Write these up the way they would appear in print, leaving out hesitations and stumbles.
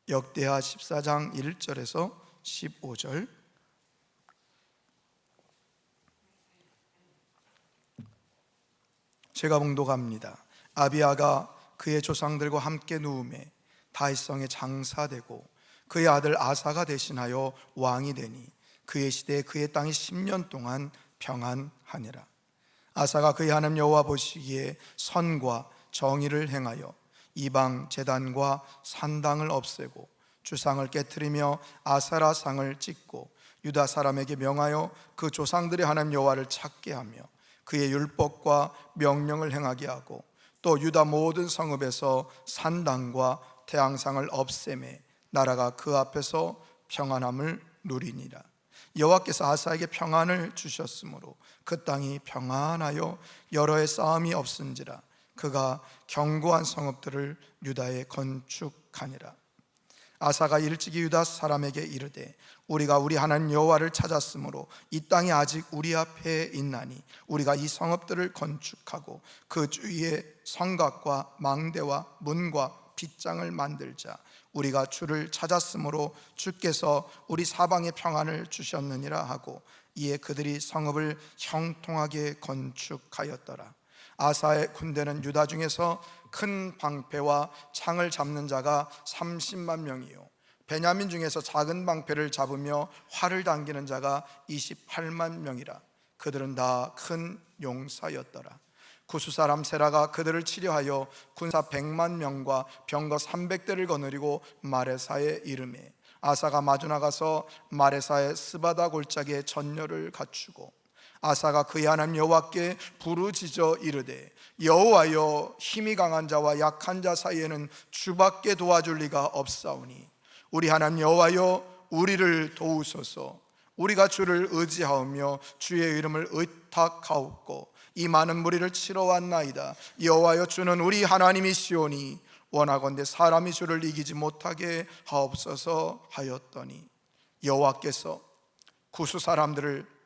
역대하 14장 1절에서 15절. 제가 봉독합니다. 아비야가 그의 조상들과 함께 누우매 다윗성에 장사되고 그의 아들 아사가 대신하여 왕이 되니 그의 시대에 그의 땅이 10년 동안 평안하니라. 아사가 그의 하나님 여호와 보시기에 선과 정의를 행하여 이방 제단과 산당을 없애고 주상을 깨트리며 아세라 상을 찢고 유다 사람에게 명하여 그 조상들의 하나님 여호와를 찾게 하며 그의 율법과 명령을 행하게 하고 또 유다 모든 성읍에서 산당과 태양상을 없애매 나라가 그 앞에서 평안함을 누리니라. 여호와께서 아사에게 평안을 주셨으므로 그 땅이 평안하여 여러 해 싸움이 없은지라. 그가 견고한 성읍들을 유다에 건축하니라. 아사가 일찍이 유다 사람에게 이르되 우리가 우리 하나님 여호와를 찾았으므로 이 땅이 아직 우리 앞에 있나니 우리가 이 성읍들을 건축하고 그 주위에 성곽과 망대와 문과 빗장을 만들자. 우리가 주를 찾았으므로 주께서 우리 사방에 평안을 주셨느니라 하고 이에 그들이 성읍을 형통하게 건축하였더라. 아사의 군대는 유다 중에서 큰 방패와 창을 잡는 자가 30만 명이요 베냐민 중에서 작은 방패를 잡으며 활을 당기는 자가 28만 명이라. 그들은 다 큰 용사였더라. 구스 사람 세라가 그들을 치려하여 군사 100만 명과 병거 300대를 거느리고 마레사에 이르매 아사가 마주 나가서 마레사의 스바다 골짜기에 전열을 갖추고 아사가 그의 하나님 여호와께 부르짖어 이르되 여호와여 힘이 강한 자와 약한 자 사이에는 주밖에 도와줄 리가 없사오니 우리 하나님 여호와여 우리를 도우소서. 우리가 주를 의지하오며 주의 이름을 의탁하옵고 이 많은 무리를 치러 왔나이다. 여호와여 주는 우리 하나님이시오니 원하건대 사람이 주를 이기지 못하게 하옵소서 하였더니 여호와께서 구스 사람들을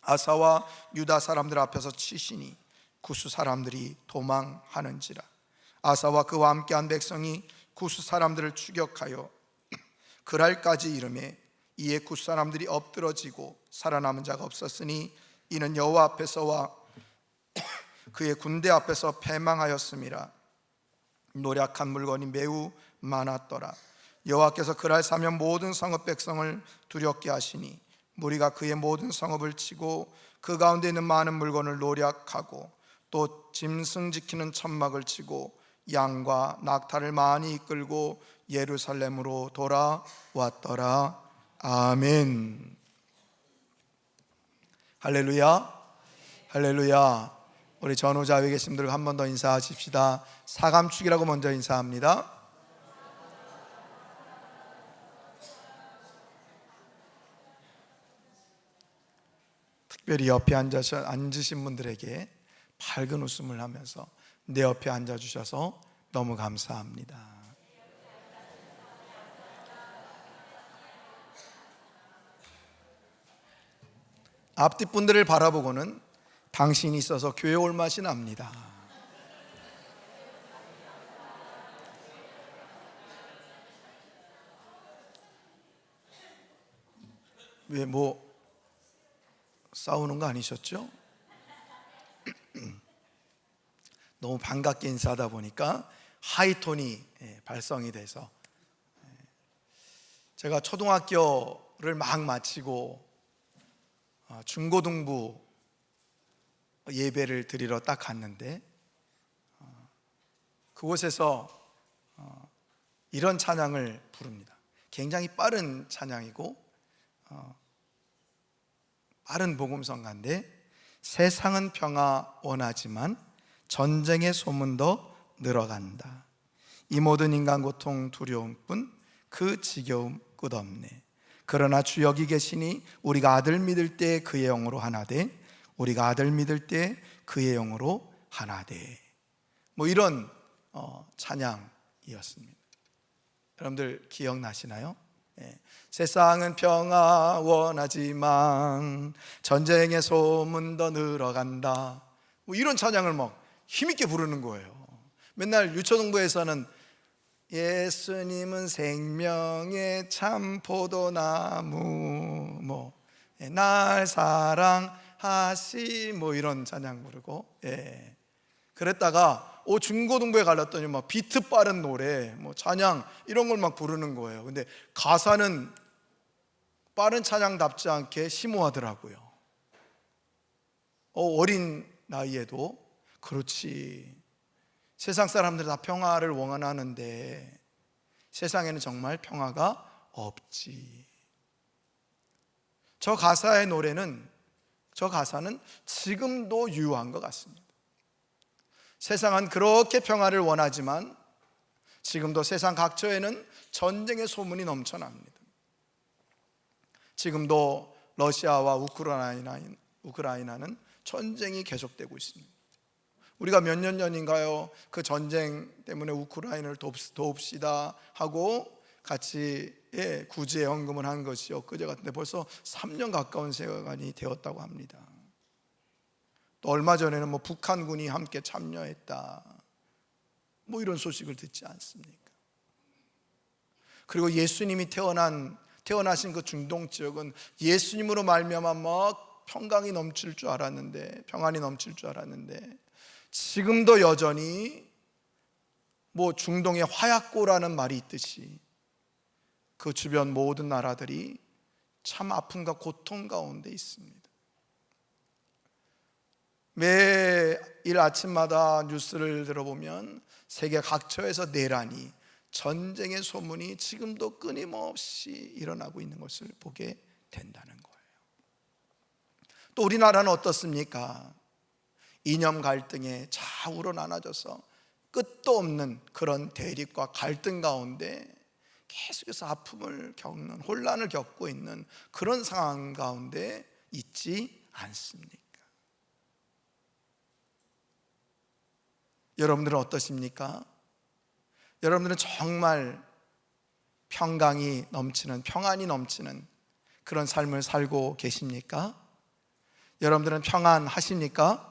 아사와 유다 사람들 앞에서 치시니 구스 사람들이 도망하는지라. 아사와 그와 함께한 백성이 구스 사람들을 추격하여 그랄까지 이르매 이에 구스 사람들이 엎드러지고 살아남은 자가 없었으니 이는 여호와 앞에서와 그의 군대 앞에서 패망하였음이라. 노략한 물건이 매우 많았더라. 여호와께서 그날 사면 모든 성읍 백성을 두렵게 하시니 무리가 그의 모든 성읍을 치고 그 가운데 있는 많은 물건을 노략하고 또 짐승 지키는 천막을 치고 양과 낙타를 많이 이끌고 예루살렘으로 돌아왔더라. 아멘. 할렐루야, 할렐루야. 우리 전후좌우에 계신 분들 한 번 더 인사하십시다. 사감축이라고 먼저 인사합니다. 특별히 옆에 앉으신 분들에게 밝은 웃음을 하면서 내 옆에 앉아주셔서 너무 감사합니다. 앞뒤 분들을 바라보고는 당신이 있어서 교회 올 맛이 납니다. 왜 싸우는 거 아니셨죠? 너무 반갑게 인사하다 보니까 하이톤이 발성이 돼서 제가 초등학교를 막 마치고 중고등부 예배를 드리러 딱 갔는데 그곳에서 이런 찬양을 부릅니다. 굉장히 빠른 찬양이고 빠른 복음성가인데 세상은 평화 원하지만 전쟁의 소문 더 늘어간다. 이 모든 인간 고통 두려움뿐 그 지겨움 끝없네. 그러나 주 여기 계시니 우리가 아들 믿을 때 그의 영으로 하나 돼 우리가 아들 믿을 때 그의 영으로 하나 돼. 이런 찬양이었습니다. 여러분들 기억나시나요? 세상은 평화 원하지만 전쟁의 소문 더 늘어간다. 이런 찬양을 막 힘있게 부르는 거예요. 맨날 유초등부에서는 예수님은 생명의 참 포도나무, 날 사랑하시, 이런 찬양 부르고, 그랬다가 중고등부에 갈랐더니 막 비트 빠른 노래, 찬양 이런 걸 막 부르는 거예요. 근데 가사는 빠른 찬양답지 않게 심오하더라고요. 어린 나이에도. 그렇지, 세상 사람들이 다 평화를 원하는데 세상에는 정말 평화가 없지. 저 가사는 지금도 유효한 것 같습니다. 세상은 그렇게 평화를 원하지만 지금도 세상 각처에는 전쟁의 소문이 넘쳐납니다. 지금도 러시아와 우크라이나는 전쟁이 계속되고 있습니다. 우리가 몇 년 전인가요? 그 전쟁 때문에 우크라이나를 돕시다 하고 같이 구제 헌금을 한 것이 엊그제 같은데 벌써 3년 가까운 세월이 되었다고 합니다. 또 얼마 전에는 북한군이 함께 참여했다, 이런 소식을 듣지 않습니까? 그리고 예수님이 태어나신 그 중동 지역은 예수님으로 말미암아 막 평강이 넘칠 줄 알았는데, 평안이 넘칠 줄 알았는데 지금도 여전히 중동의 화약고라는 말이 있듯이 그 주변 모든 나라들이 참 아픔과 고통 가운데 있습니다. 매일 아침마다 뉴스를 들어보면 세계 각처에서 내란이, 전쟁의 소문이 지금도 끊임없이 일어나고 있는 것을 보게 된다는 거예요. 또 우리나라는 어떻습니까? 이념 갈등에 좌우로 나눠져서 끝도 없는 그런 대립과 갈등 가운데 계속해서 아픔을 겪는, 혼란을 겪고 있는 그런 상황 가운데 있지 않습니까? 여러분들은 어떠십니까? 여러분들은 정말 평강이 넘치는, 평안이 넘치는 그런 삶을 살고 계십니까? 여러분들은 평안하십니까?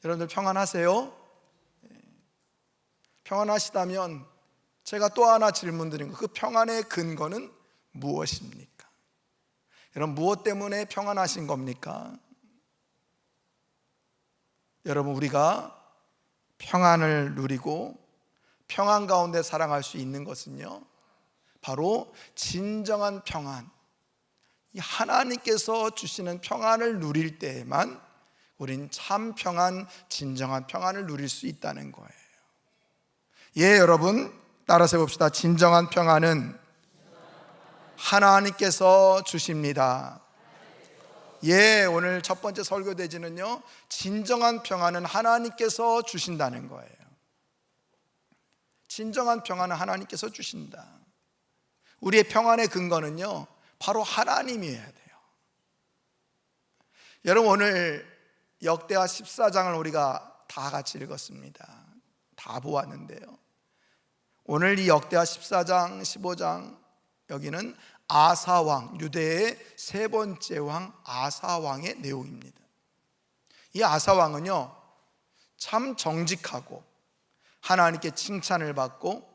여러분들 평안하세요? 평안하시다면 제가 또 하나 질문드린 거, 그 평안의 근거는 무엇입니까? 여러분, 무엇 때문에 평안하신 겁니까? 여러분, 우리가 평안을 누리고 평안 가운데 살아갈 수 있는 것은요, 바로 진정한 평안, 이 하나님께서 주시는 평안을 누릴 때에만 우린 참 평안, 진정한 평안을 누릴 수 있다는 거예요. 여러분 따라서 해봅시다. 진정한 평안은 하나님께서 주십니다. 오늘 첫 번째 설교대지는요, 진정한 평안은 하나님께서 주신다는 거예요. 진정한 평안은 하나님께서 주신다. 우리의 평안의 근거는요, 바로 하나님이어야 돼요. 여러분, 오늘 역대하 14장을 우리가 다 같이 읽었습니다. 다 보았는데요, 오늘 이 역대하 14장, 15장, 여기는 아사왕, 유대의 세 번째 왕 아사왕의 내용입니다. 이 아사왕은요, 참 정직하고 하나님께 칭찬을 받고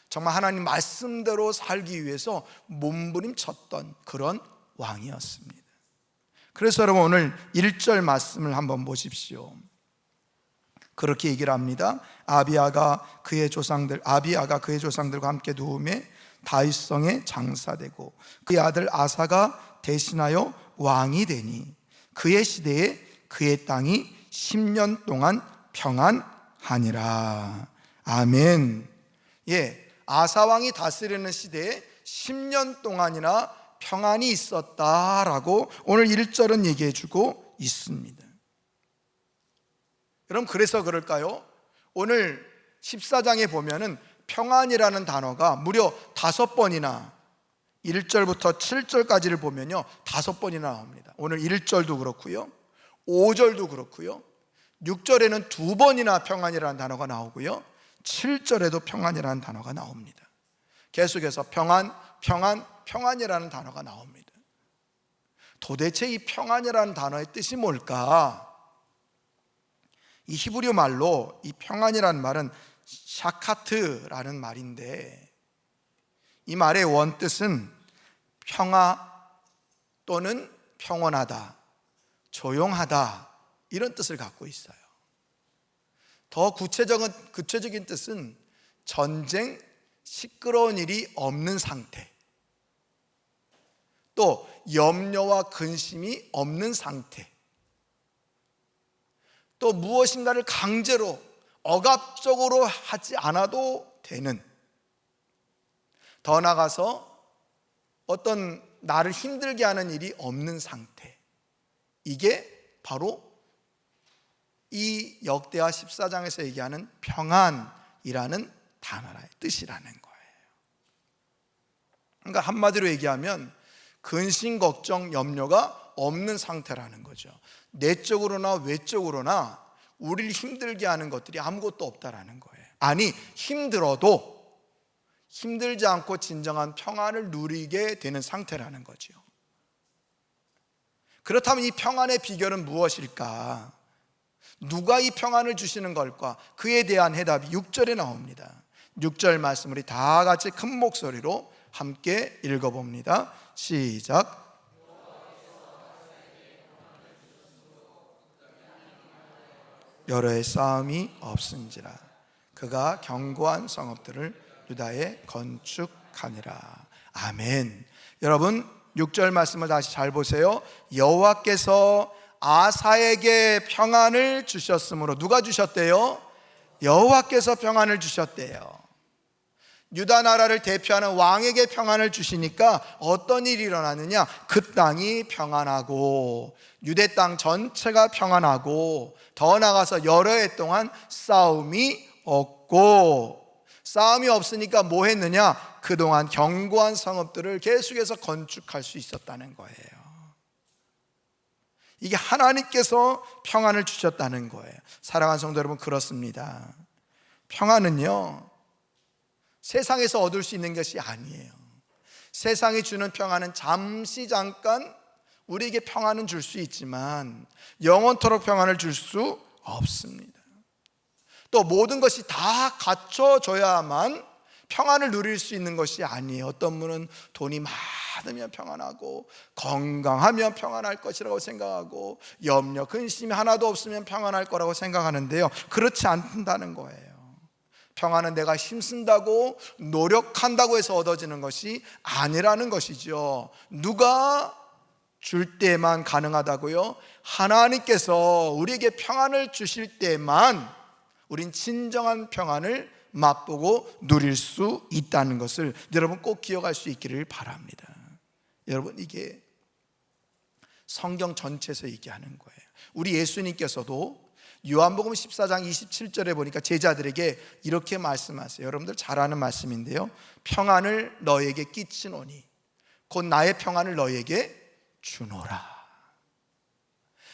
정말 하나님 말씀대로 살기 위해서 몸부림쳤던 그런 왕이었습니다. 그래서 여러분, 오늘 1절 말씀을 한번 보십시오. 그렇게 얘기를 합니다. 아비아가 그의 조상들과 함께 누움에 다윗성에 장사되고 그의 아들 아사가 대신하여 왕이 되니 그의 시대에 그의 땅이 10년 동안 평안하니라. 아멘. 아사 왕이 다스리는 시대에 10년 동안이나 평안이 있었다라고 오늘 1절은 얘기해 주고 있습니다. 여러분, 그래서 그럴까요? 오늘 14장에 보면은 평안이라는 단어가 무려 5번이나, 1절부터 7절까지를 보면요 5번이나 나옵니다. 오늘 1절도 그렇고요, 5절도 그렇고요, 6절에는 2번이나 평안이라는 단어가 나오고요, 7절에도 평안이라는 단어가 나옵니다. 계속해서 평안이라는 단어가 나옵니다. 도대체 이 평안이라는 단어의 뜻이 뭘까? 이 히브리 말로 이 평안이라는 말은 샤카트라는 말인데, 이 말의 원뜻은 평화 또는 평온하다, 조용하다, 이런 뜻을 갖고 있어요. 더 구체적인 뜻은 전쟁, 시끄러운 일이 없는 상태, 또 염려와 근심이 없는 상태, 또 무엇인가를 강제로 억압적으로 하지 않아도 되는, 더 나아가서 어떤 나를 힘들게 하는 일이 없는 상태, 이게 바로 이 역대하 14장에서 얘기하는 평안이라는 단어의 뜻이라는 거예요. 그러니까 한마디로 얘기하면 근심, 걱정, 염려가 없는 상태라는 거죠. 내적으로나 외적으로나 우리를 힘들게 하는 것들이 아무것도 없다라는 거예요. 아니, 힘들어도 힘들지 않고 진정한 평안을 누리게 되는 상태라는 거죠. 그렇다면 이 평안의 비결은 무엇일까? 누가 이 평안을 주시는 걸까? 그에 대한 해답이 6절에 나옵니다. 6절 말씀 우리 다 같이 큰 목소리로 함께 읽어봅니다. 시작. 여러 해 싸움이 없은지라 그가 견고한 성읍들을 유다에 건축하니라. 아멘. 여러분 6절 말씀을 다시 잘 보세요. 여호와께서 아사에게 평안을 주셨으므로, 누가 주셨대요? 여호와께서 평안을 주셨대요. 유다 나라를 대표하는 왕에게 평안을 주시니까 어떤 일이 일어나느냐? 그 땅이 평안하고 유대 땅 전체가 평안하고, 더 나아가서 여러 해 동안 싸움이 없고, 싸움이 없으니까 뭐 했느냐? 그동안 견고한 성읍들을 계속해서 건축할 수 있었다는 거예요. 이게 하나님께서 평안을 주셨다는 거예요. 사랑하는 성도 여러분, 그렇습니다. 평안은요, 세상에서 얻을 수 있는 것이 아니에요. 세상이 주는 평안은 잠깐 우리에게 평안은 줄 수 있지만 영원토록 평안을 줄 수 없습니다. 또 모든 것이 다 갖춰져야만 평안을 누릴 수 있는 것이 아니에요. 어떤 분은 돈이 많으면 평안하고 건강하면 평안할 것이라고 생각하고 염려, 근심이 하나도 없으면 평안할 거라고 생각하는데요, 그렇지 않다는 거예요. 평안은 내가 힘쓴다고 노력한다고 해서 얻어지는 것이 아니라는 것이죠. 누가 줄 때만 가능하다고요? 하나님께서 우리에게 평안을 주실 때만 우린 진정한 평안을 맛보고 누릴 수 있다는 것을 여러분 꼭 기억할 수 있기를 바랍니다. 여러분, 이게 성경 전체에서 얘기하는 거예요. 우리 예수님께서도 요한복음 14장 27절에 보니까 제자들에게 이렇게 말씀하세요. 여러분들 잘 아는 말씀인데요, 평안을 너에게 끼치노니 곧 나의 평안을 너에게 주노라.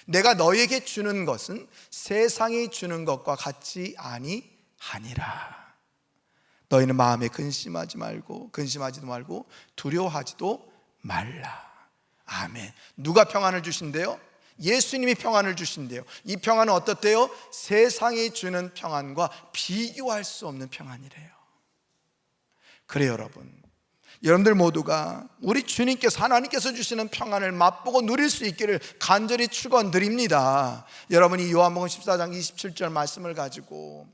내가 너에게 주는 것은 세상이 주는 것과 같이 아니하니라. 너희는 마음에 근심하지도 말고 두려워하지도 말라. 아멘. 누가 평안을 주신대요? 예수님이 평안을 주신대요. 이 평안은 어떻대요? 세상이 주는 평안과 비교할 수 없는 평안이래요. 그래요, 여러분들 모두가 우리 주님께서, 하나님께서 주시는 평안을 맛보고 누릴 수 있기를 간절히 축원드립니다. 여러분이 요한복음 14장 27절 말씀을 가지고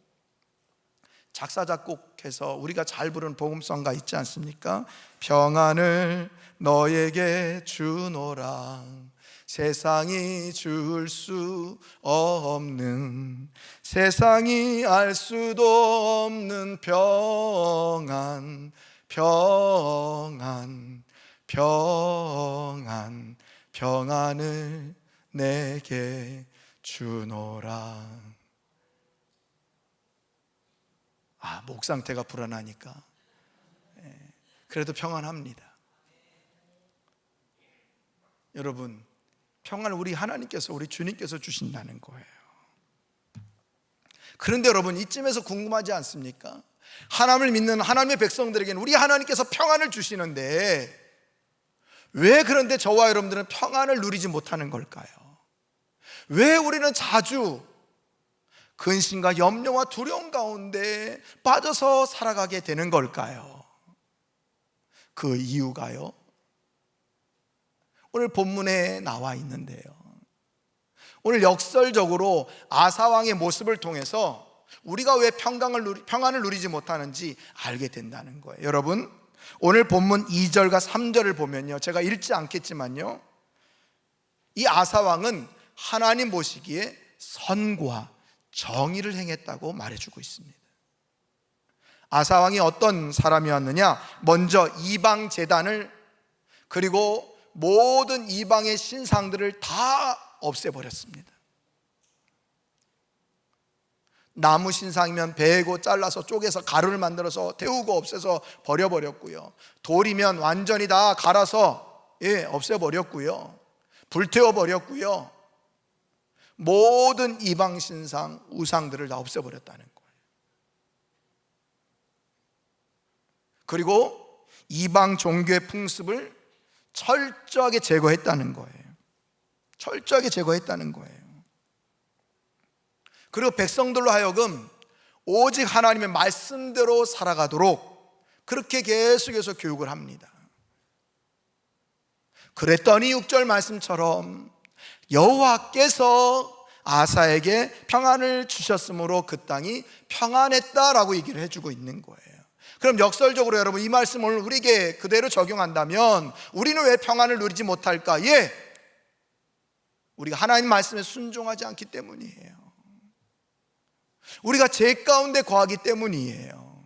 작사 작곡해서 우리가 잘 부르는 복음성가 있지 않습니까? 평안을 너에게 주노라, 세상이 줄 수 없는, 세상이 알 수도 없는 평안, 평안, 평안, 평안을 내게 주노라. 목 상태가 불안하니까 그래도 평안합니다. 여러분, 평안을 우리 하나님께서, 우리 주님께서 주신다는 거예요. 그런데 여러분, 이쯤에서 궁금하지 않습니까? 하나님을 믿는 하나님의 백성들에게는 우리 하나님께서 평안을 주시는데 왜 그런데 저와 여러분들은 평안을 누리지 못하는 걸까요? 왜 우리는 자주 근심과 염려와 두려움 가운데 빠져서 살아가게 되는 걸까요? 그 이유가요, 오늘 본문에 나와 있는데요, 오늘 역설적으로 아사왕의 모습을 통해서 우리가 왜 평안을 누리지 못하는지 알게 된다는 거예요. 여러분, 오늘 본문 2절과 3절을 보면요, 제가 읽지 않겠지만요, 이 아사왕은 하나님 보시기에 선과 정의를 행했다고 말해주고 있습니다. 아사왕이 어떤 사람이었느냐? 먼저 이방 제단을, 그리고 모든 이방의 신상들을 다 없애버렸습니다. 나무 신상이면 베고 잘라서 쪼개서 가루를 만들어서 데우고 없애서 버려버렸고요, 돌이면 완전히 다 갈아서 없애버렸고요, 불태워버렸고요, 모든 이방 신상 우상들을 다 없애버렸다는 거예요. 그리고 이방 종교의 풍습을 철저하게 제거했다는 거예요. 철저하게 제거했다는 거예요. 그리고 백성들로 하여금 오직 하나님의 말씀대로 살아가도록 그렇게 계속해서 교육을 합니다. 그랬더니 6절 말씀처럼 여호와께서 아사에게 평안을 주셨으므로 그 땅이 평안했다라고 얘기를 해주고 있는 거예요. 그럼 역설적으로 여러분, 이 말씀을 우리에게 그대로 적용한다면 우리는 왜 평안을 누리지 못할까? 우리가 하나님 말씀에 순종하지 않기 때문이에요. 우리가 죄 가운데 거하기 때문이에요.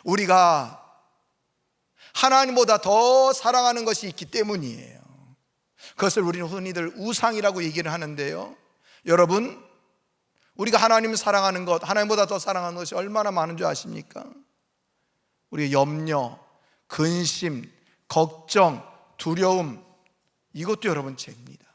우리가 하나님보다 더 사랑하는 것이 있기 때문이에요. 그것을 우리는 흔히들 우상이라고 얘기를 하는데요, 여러분, 우리가 하나님을 사랑하는 것, 하나님보다 더 사랑하는 것이 얼마나 많은 줄 아십니까? 우리의 염려, 근심, 걱정, 두려움, 이것도 여러분 죄입니다.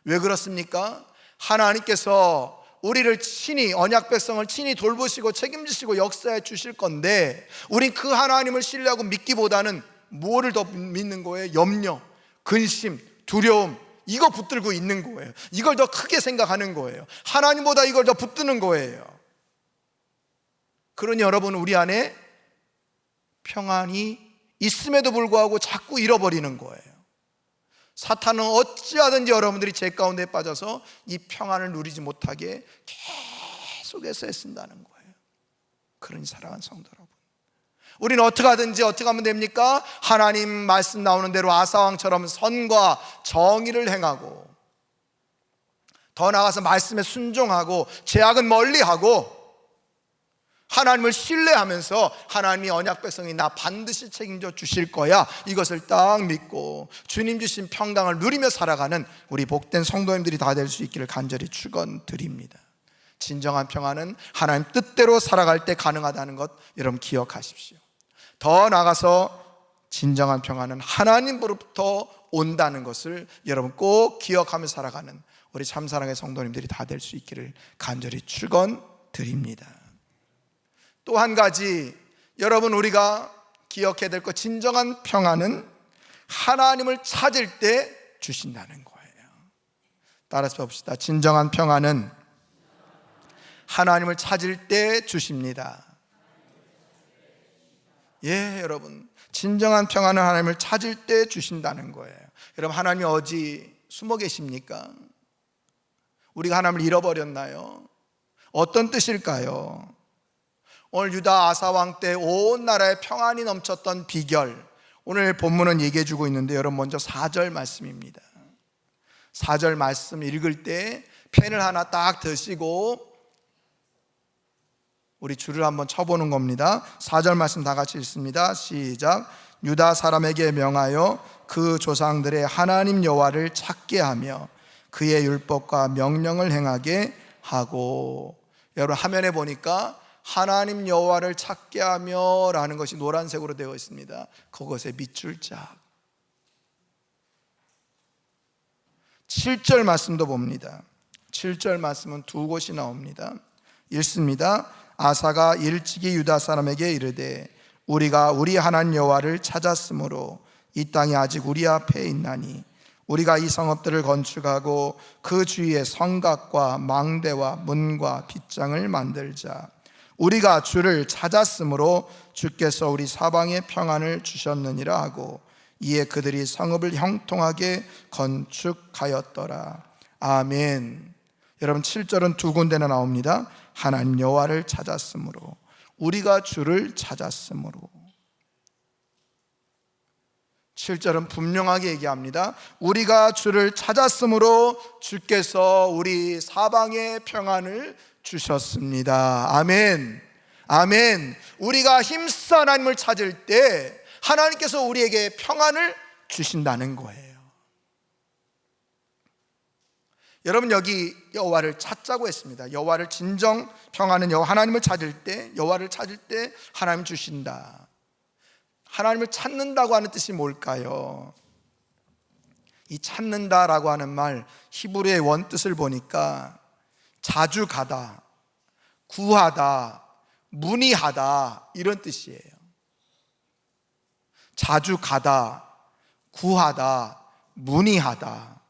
왜 그렇습니까? 하나님께서 우리를 친히, 언약 백성을 친히 돌보시고 책임지시고 역사해 주실 건데, 우린 그 하나님을 신뢰하고 믿기보다는 뭐를 더 믿는 거예요? 염려, 근심, 두려움, 이거 붙들고 있는 거예요. 이걸 더 크게 생각하는 거예요. 하나님보다 이걸 더 붙드는 거예요. 그러니 여러분, 우리 안에 평안이 있음에도 불구하고 자꾸 잃어버리는 거예요. 사탄은 어찌하든지 여러분들이 죄 가운데 빠져서 이 평안을 누리지 못하게 계속해서 애쓴다는 거예요. 그러니 사랑하는 성도 여러분, 우리는 어떻게 하면 됩니까? 하나님 말씀 나오는 대로 아사왕처럼 선과 정의를 행하고, 더 나아가서 말씀에 순종하고, 죄악은 멀리하고, 하나님을 신뢰하면서 하나님이 언약 백성이 나 반드시 책임져 주실 거야, 이것을 딱 믿고 주님 주신 평강을 누리며 살아가는 우리 복된 성도님들이 다 될 수 있기를 간절히 축원드립니다. 진정한 평안은 하나님 뜻대로 살아갈 때 가능하다는 것 여러분 기억하십시오. 더 나아가서 진정한 평안은 하나님으로부터 온다는 것을 여러분 꼭 기억하며 살아가는 우리 참사랑의 성도님들이 다 될 수 있기를 간절히 축원드립니다. 또 한 가지 여러분, 우리가 기억해야 될 것, 진정한 평안은 하나님을 찾을 때 주신다는 거예요. 따라서 봅시다. 진정한 평안은 하나님을 찾을 때 주십니다. 여러분, 진정한 평안은 하나님을 찾을 때 주신다는 거예요. 여러분, 하나님이 어디 숨어 계십니까? 우리가 하나님을 잃어버렸나요? 어떤 뜻일까요? 오늘 유다 아사왕 때 온 나라에 평안이 넘쳤던 비결, 오늘 본문은 얘기해 주고 있는데, 여러분 먼저 4절 말씀입니다. 4절 말씀 읽을 때 펜을 하나 딱 드시고 우리 줄을 한번 쳐보는 겁니다. 4절 말씀 다 같이 읽습니다. 시작. 유다 사람에게 명하여 그 조상들의 하나님 여호와를 찾게 하며 그의 율법과 명령을 행하게 하고. 여러분, 화면에 보니까 하나님 여호와를 찾게 하며 라는 것이 노란색으로 되어 있습니다. 그것의 밑줄 짝. 7절 말씀도 봅니다. 7절 말씀은 두 곳이 나옵니다. 읽습니다. 아사가 일찍이 유다 사람에게 이르되 우리가 우리 하나님 여호와를 찾았으므로 이 땅이 아직 우리 앞에 있나니 우리가 이 성읍들을 건축하고 그 주위에 성곽과 망대와 문과 빗장을 만들자. 우리가 주를 찾았으므로 주께서 우리 사방에 평안을 주셨느니라 하고 이에 그들이 성읍을 형통하게 건축하였더라. 아멘. 여러분 7절은 두 군데나 나옵니다. 하나님 여호와를 찾았으므로, 우리가 주를 찾았으므로. 7절은 분명하게 얘기합니다. 우리가 주를 찾았으므로 주께서 우리 사방에 평안을 주셨습니다. 아멘. 아멘. 우리가 힘써 하나님을 찾을 때 하나님께서 우리에게 평안을 주신다는 거예요. 여러분 여기 여호와를 찾자고 했습니다. 여호와를 진정 평안은 여호와 하나님을 찾을 때, 여호와를 찾을 때 하나님 주신다. 하나님을 찾는다고 하는 뜻이 뭘까요? 이 찾는다라고 하는 말 히브리의 원뜻을 보니까 자주 가다, 구하다, 문의하다 이런 뜻이에요. 자주 가다, 구하다, 문의하다.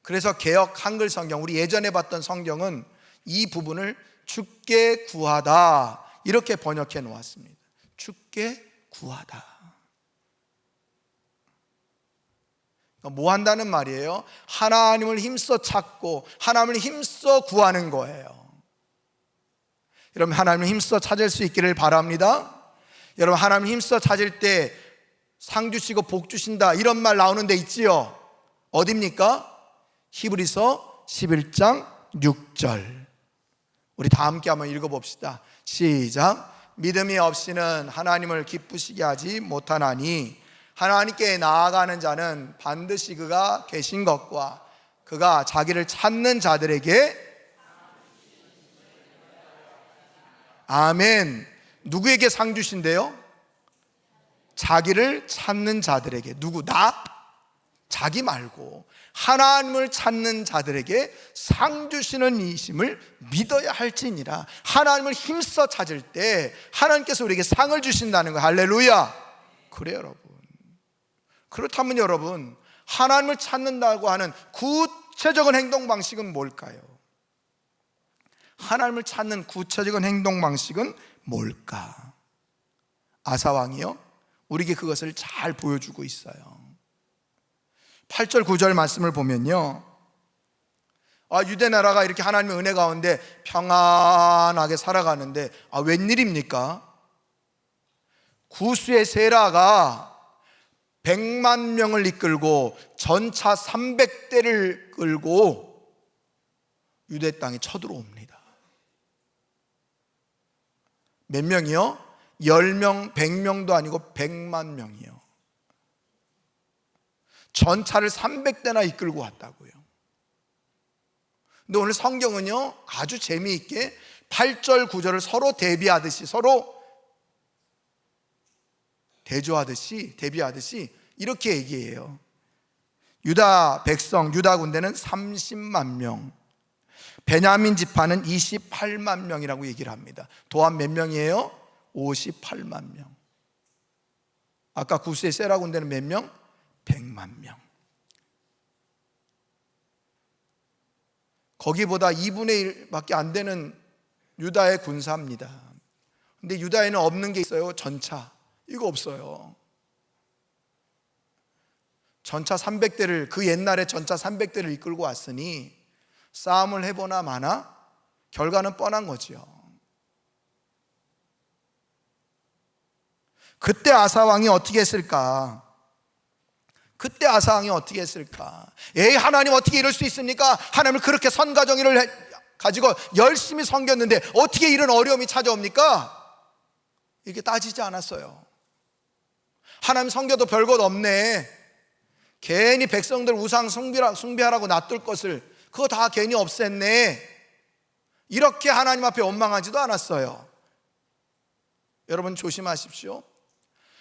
그래서 개역 한글 성경, 우리 예전에 봤던 성경은 이 부분을 주께 구하다 이렇게 번역해 놓았습니다. 주께 구하다. 뭐 한다는 말이에요? 하나님을 힘써 찾고 하나님을 힘써 구하는 거예요. 여러분 하나님을 힘써 찾을 수 있기를 바랍니다. 여러분 하나님을 힘써 찾을 때 상 주시고 복 주신다 이런 말 나오는 데 있지요. 어디입니까? 히브리서 11장 6절. 우리 다 함께 한번 읽어봅시다. 시작. 믿음이 없이는 하나님을 기쁘시게 하지 못하나니 하나님께 나아가는 자는 반드시 그가 계신 것과 그가 자기를 찾는 자들에게 아멘. 누구에게 상 주신대요? 자기를 찾는 자들에게. 누구? 나? 자기 말고 하나님을 찾는 자들에게 상 주시는 이심을 믿어야 할지니라. 하나님을 힘써 찾을 때 하나님께서 우리에게 상을 주신다는 거예요. 할렐루야. 그래요 여러분. 그렇다면 여러분 하나님을 찾는다고 하는 구체적인 행동 방식은 뭘까요? 하나님을 찾는 구체적인 행동 방식은 뭘까? 아사왕이요 우리에게 그것을 잘 보여주고 있어요. 8절 9절 말씀을 보면요, 유대 나라가 이렇게 하나님의 은혜 가운데 평안하게 살아가는데 웬일입니까? 구스의 세라가 100만 명을 이끌고 전차 300대를 끌고 유대 땅에 쳐들어옵니다. 몇 명이요? 10명, 100명도 아니고 100만 명이요. 전차를 300대나 이끌고 왔다고요. 근데 오늘 성경은요 아주 재미있게 8절 9절을 서로 대비하듯이, 서로 대비하듯이 이렇게 얘기해요. 유다 백성, 유다 군대는 30만 명, 베냐민 지파는 28만 명이라고 얘기를 합니다. 도합 몇 명이에요? 58만 명. 아까 구스의 세라 군대는 몇 명? 100만 명. 거기보다 2분의 1밖에 안 되는 유다의 군사입니다. 근데 유다에는 없는 게 있어요. 전차. 이거 없어요. 전차 300대를, 그 옛날에 전차 300대를 이끌고 왔으니 싸움을 해보나 마나 결과는 뻔한 거지요. 그때 아사왕이 어떻게 했을까? 에이 하나님 어떻게 이럴 수 있습니까? 하나님을 그렇게 선가정의를 가지고 열심히 섬겼는데 어떻게 이런 어려움이 찾아옵니까? 이렇게 따지지 않았어요. 하나님 섬겨도 별것 없네, 괜히 백성들 우상 숭배하라고 놔둘 것을 그거 다 괜히 없앴네, 이렇게 하나님 앞에 원망하지도 않았어요. 여러분 조심하십시오.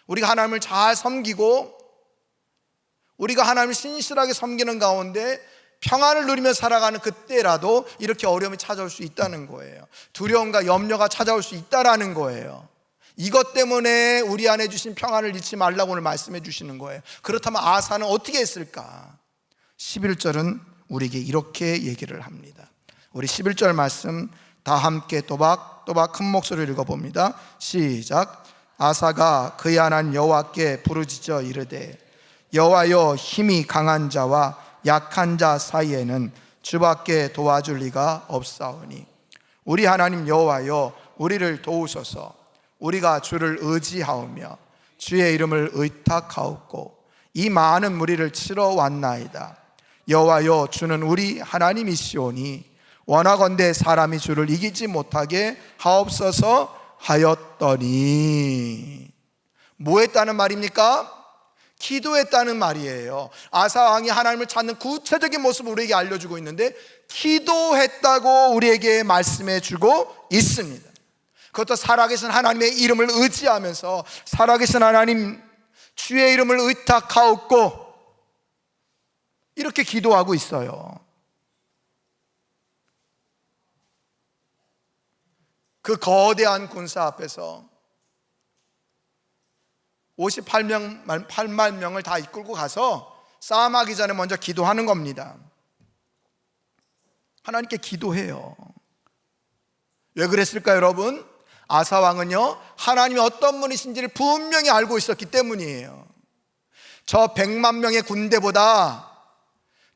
우리가 하나님을 잘 섬기고 우리가 하나님을 신실하게 섬기는 가운데 평안을 누리며 살아가는 그때라도 이렇게 어려움이 찾아올 수 있다는 거예요. 두려움과 염려가 찾아올 수 있다라는 거예요. 이것 때문에 우리 안에 주신 평안을 잃지 말라고 오늘 말씀해 주시는 거예요. 그렇다면 아사는 어떻게 했을까? 11절은 우리에게 이렇게 얘기를 합니다. 우리 11절 말씀 다 함께 또박또박 큰 목소리로 읽어봅니다. 시작. 아사가 그의 하나님 여호와께 부르짖어 이르되 여호와여, 힘이 강한 자와 약한 자 사이에는 주밖에 도와줄 리가 없사오니 우리 하나님 여호와여, 우리를 도우소서. 우리가 주를 의지하오며 주의 이름을 의탁하옵고 이 많은 무리를 치러 왔나이다. 여호와여, 주는 우리 하나님이시오니 원하건대 사람이 주를 이기지 못하게 하옵소서 하였더니. 뭐 했다는 말입니까? 기도했다는 말이에요. 아사 왕이 하나님을 찾는 구체적인 모습을 우리에게 알려주고 있는데, 기도했다고 우리에게 말씀해 주고 있습니다. 그것도 살아계신 하나님의 이름을 의지하면서 살아계신 하나님 주의 이름을 의탁하옵고 이렇게 기도하고 있어요. 그 거대한 군사 앞에서 58만 명을 다 이끌고 가서 싸움하기 전에 먼저 기도하는 겁니다. 하나님께 기도해요. 왜 그랬을까요, 여러분? 아사 왕은요, 하나님이 어떤 분이신지를 분명히 알고 있었기 때문이에요. 저 100만 명의 군대보다,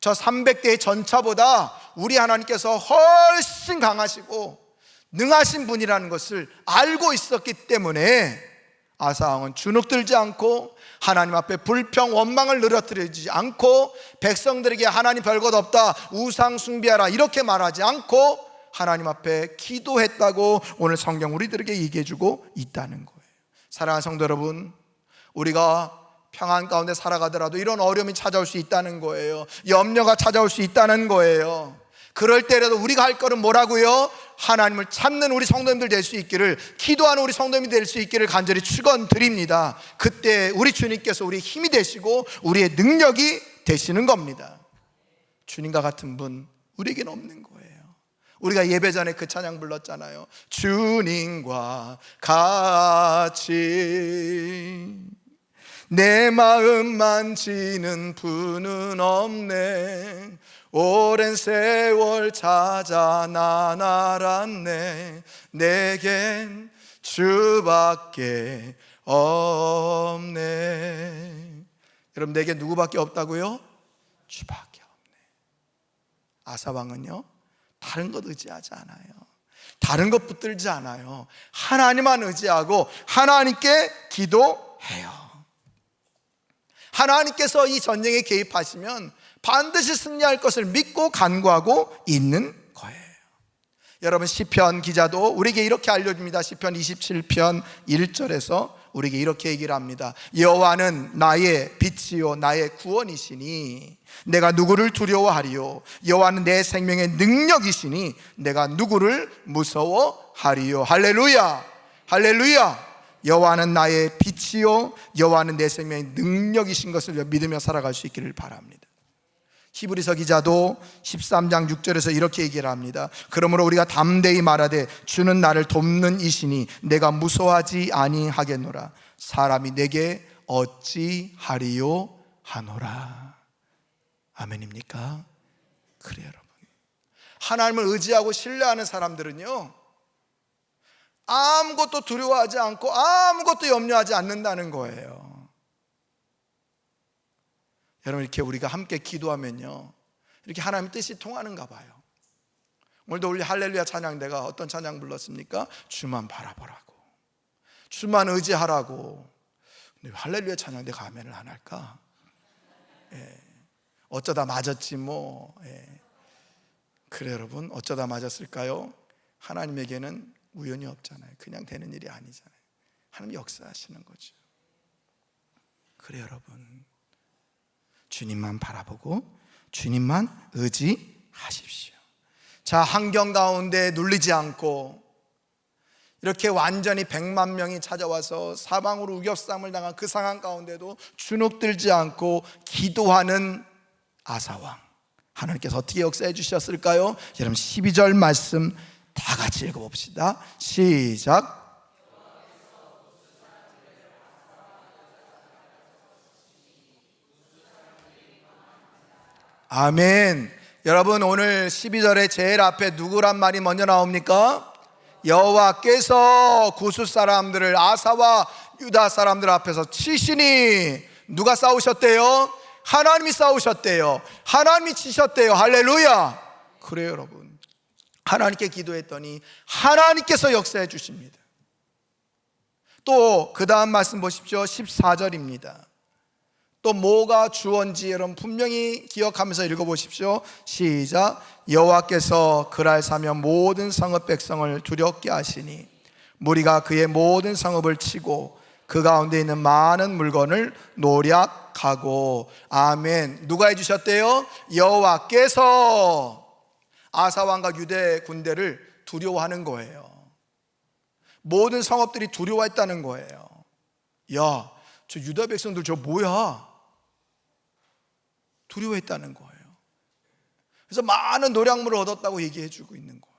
저 300대의 전차보다 우리 하나님께서 훨씬 강하시고 능하신 분이라는 것을 알고 있었기 때문에 아사 왕은 주눅들지 않고 하나님 앞에 불평 원망을 늘어뜨리지 않고 백성들에게 하나님 별것 없다, 우상 숭배하라 이렇게 말하지 않고 하나님 앞에 기도했다고 오늘 성경 우리들에게 얘기해 주고 있다는 거예요. 사랑하는 성도 여러분, 우리가 평안 가운데 살아가더라도 이런 어려움이 찾아올 수 있다는 거예요. 염려가 찾아올 수 있다는 거예요. 그럴 때라도 우리가 할 거는 뭐라고요? 하나님을 찾는 우리 성도님들 될 수 있기를, 기도하는 우리 성도님이 될 수 있기를 간절히 축원드립니다. 그때 우리 주님께서 우리의 힘이 되시고 우리의 능력이 되시는 겁니다. 주님과 같은 분 우리에게는 없는 거예요. 우리가 예배 전에 그 찬양 불렀잖아요. 주님과 같이 내 마음 만지는 분은 없네. 오랜 세월 찾아 난 알았네. 내겐 주밖에 없네. 여러분, 내게 누구밖에 없다고요? 주밖에 없네. 아사왕은요, 다른 것 의지하지 않아요. 다른 것 붙들지 않아요. 하나님만 의지하고 하나님께 기도해요. 하나님께서 이 전쟁에 개입하시면 반드시 승리할 것을 믿고 간구하고 있는 거예요. 여러분, 시편 기자도 우리에게 이렇게 알려줍니다. 시편 27편 1절에서 우리에게 이렇게 얘기를 합니다. 여호와는 나의 빛이요 나의 구원이시니 내가 누구를 두려워하리요. 여호와는 내 생명의 능력이시니 내가 누구를 무서워하리요. 할렐루야, 할렐루야. 여호와는 나의 빛이요 여호와는 내 생명의 능력이신 것을 믿으며 살아갈 수 있기를 바랍니다. 히브리서 기자도 13장 6절에서 이렇게 얘기를 합니다. 그러므로 우리가 담대히 말하되 주는 나를 돕는 이시니 내가 무서워하지 아니하겠노라. 사람이 내게 어찌하리요 하노라. 아멘입니까? 그래요, 여러분. 하나님을 의지하고 신뢰하는 사람들은요, 아무것도 두려워하지 않고 아무것도 염려하지 않는다는 거예요. 여러분, 이렇게 우리가 함께 기도하면요, 이렇게 하나님의 뜻이 통하는가 봐요. 오늘도 우리 할렐루야 찬양대가 어떤 찬양 불렀습니까? 주만 바라보라고, 주만 의지하라고. 근데 할렐루야 찬양대가 아멘을 안 할까? 어쩌다 맞았지 뭐. 그래 여러분, 어쩌다 맞았을까요? 하나님에게는 우연이 없잖아요. 그냥 되는 일이 아니잖아요. 하나님 역사하시는 거죠. 그래 여러분, 주님만 바라보고 주님만 의지하십시오. 자, 환경 가운데 눌리지 않고 이렇게 완전히 100만 명이 찾아와서 사방으로 우겨싸움을 당한 그 상황 가운데도 주눅들지 않고 기도하는 아사왕, 하나님께서 어떻게 역사해 주셨을까요? 여러분, 12절 말씀 다 같이 읽어봅시다. 시작. 아멘. 여러분, 오늘 12절에 제일 앞에 누구란 말이 먼저 나옵니까? 여호와께서 구스 사람들을 아사와 유다 사람들 앞에서 치시니. 누가 싸우셨대요? 하나님이 싸우셨대요. 하나님이 치셨대요. 할렐루야. 그래요 여러분, 하나님께 기도했더니 하나님께서 역사해 주십니다. 또 그 다음 말씀 보십시오. 14절입니다. 또 뭐가 주어인지 여러분 분명히 기억하면서 읽어보십시오. 시작. 여호와께서 그랄 사며 모든 성읍 백성을 두렵게 하시니 무리가 그의 모든 성읍을 치고 그 가운데 있는 많은 물건을 노략하고. 아멘. 누가 해주셨대요? 여호와께서 아사왕과 유대 군대를 두려워하는 거예요. 모든 성읍들이 두려워했다는 거예요. 야, 저 유다 백성들 저 뭐야? 두려워했다는 거예요. 그래서 많은 노략물을 얻었다고 얘기해 주고 있는 거예요.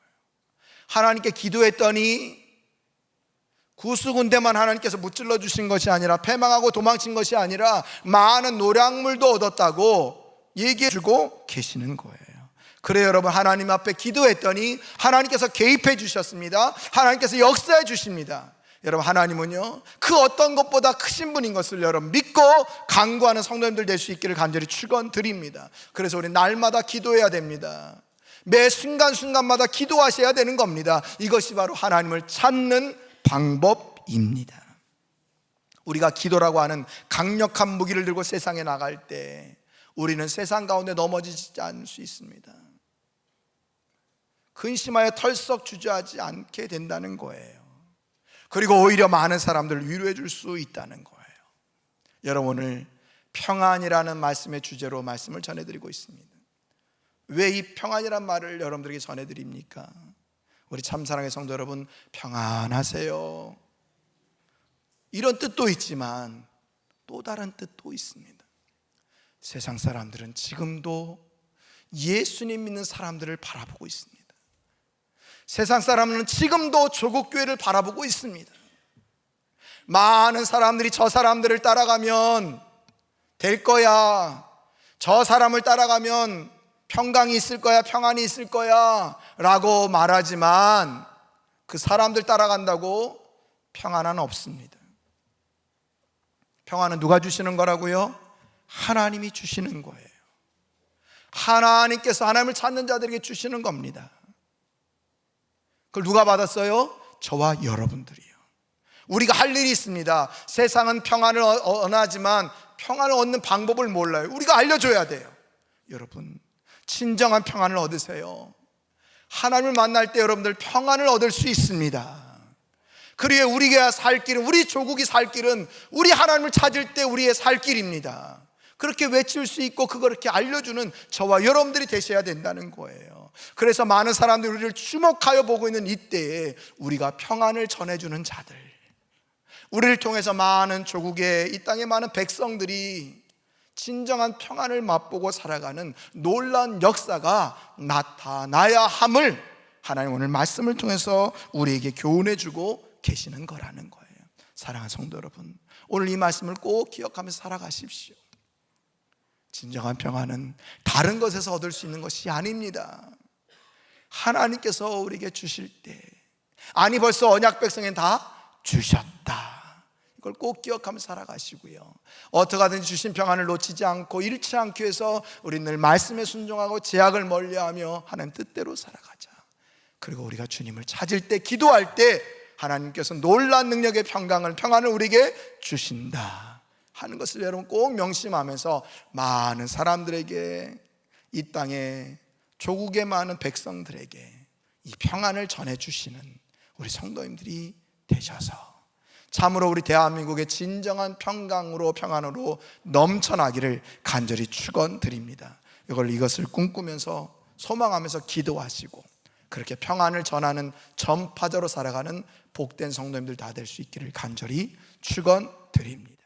하나님께 기도했더니 구스 군대만 하나님께서 무찔러 주신 것이 아니라, 패망하고 도망친 것이 아니라 많은 노략물도 얻었다고 얘기해 주고 계시는 거예요. 그래요 여러분, 하나님 앞에 기도했더니 하나님께서 개입해 주셨습니다. 하나님께서 역사해 주십니다. 여러분, 하나님은요 그 어떤 것보다 크신 분인 것을 여러분 믿고 간구하는 성도님들 될 수 있기를 간절히 축원드립니다. 그래서 우리 날마다 기도해야 됩니다. 매 순간순간마다 기도하셔야 되는 겁니다. 이것이 바로 하나님을 찾는 방법입니다. 우리가 기도라고 하는 강력한 무기를 들고 세상에 나갈 때 우리는 세상 가운데 넘어지지 않을 수 있습니다. 근심하여 털썩 주저하지 않게 된다는 거예요. 그리고 오히려 많은 사람들을 위로해 줄 수 있다는 거예요. 여러분, 오늘 평안이라는 말씀의 주제로 말씀을 전해드리고 있습니다. 왜 이 평안이란 말을 여러분들에게 전해드립니까? 우리 참사랑의 성도 여러분, 평안하세요. 이런 뜻도 있지만 또 다른 뜻도 있습니다. 세상 사람들은 지금도 예수님 믿는 사람들을 바라보고 있습니다. 세상 사람은 지금도 조국 교회를 바라보고 있습니다. 많은 사람들이 저 사람들을 따라가면 될 거야, 저 사람을 따라가면 평강이 있을 거야, 평안이 있을 거야 라고 말하지만 그 사람들 따라간다고 평안은 없습니다. 평안은 누가 주시는 거라고요? 하나님이 주시는 거예요. 하나님께서 하나님을 찾는 자들에게 주시는 겁니다. 그걸 누가 받았어요? 저와 여러분들이요. 우리가 할 일이 있습니다. 세상은 평안을 원하지만 평안을 얻는 방법을 몰라요. 우리가 알려줘야 돼요. 여러분, 진정한 평안을 얻으세요. 하나님을 만날 때 여러분들 평안을 얻을 수 있습니다. 그리고 우리가 살 길은, 우리 조국이 살 길은 우리 하나님을 찾을 때 우리의 살 길입니다. 그렇게 외칠 수 있고 그렇게 알려주는 저와 여러분들이 되셔야 된다는 거예요. 그래서 많은 사람들이 우리를 주목하여 보고 있는 이때에 우리가 평안을 전해주는 자들, 우리를 통해서 많은 조국의 이 땅의 많은 백성들이 진정한 평안을 맛보고 살아가는 놀라운 역사가 나타나야 함을 하나님 오늘 말씀을 통해서 우리에게 교훈해 주고 계시는 거라는 거예요. 사랑하는 성도 여러분, 오늘 이 말씀을 꼭 기억하면서 살아가십시오. 진정한 평안은 다른 것에서 얻을 수 있는 것이 아닙니다. 하나님께서 우리에게 주실 때, 아니 벌써 언약 백성엔 다 주셨다, 이걸 꼭 기억하면서 살아가시고요. 어떻게 하든지 주신 평안을 놓치지 않고 잃지 않기 위해서 우리는 늘 말씀에 순종하고 제약을 멀리하며 하나님 뜻대로 살아가자. 그리고 우리가 주님을 찾을 때, 기도할 때 하나님께서 놀라운 능력의 평안을 우리에게 주신다 하는 것을 여러분 꼭 명심하면서 많은 사람들에게, 이 땅에 조국의 많은 백성들에게 이 평안을 전해주시는 우리 성도님들이 되셔서 참으로 우리 대한민국의 진정한 평안으로 넘쳐나기를 간절히 축원드립니다. 이것을 꿈꾸면서 소망하면서 기도하시고 그렇게 평안을 전하는 전파자로 살아가는 복된 성도님들 다 될 수 있기를 간절히 축원드립니다.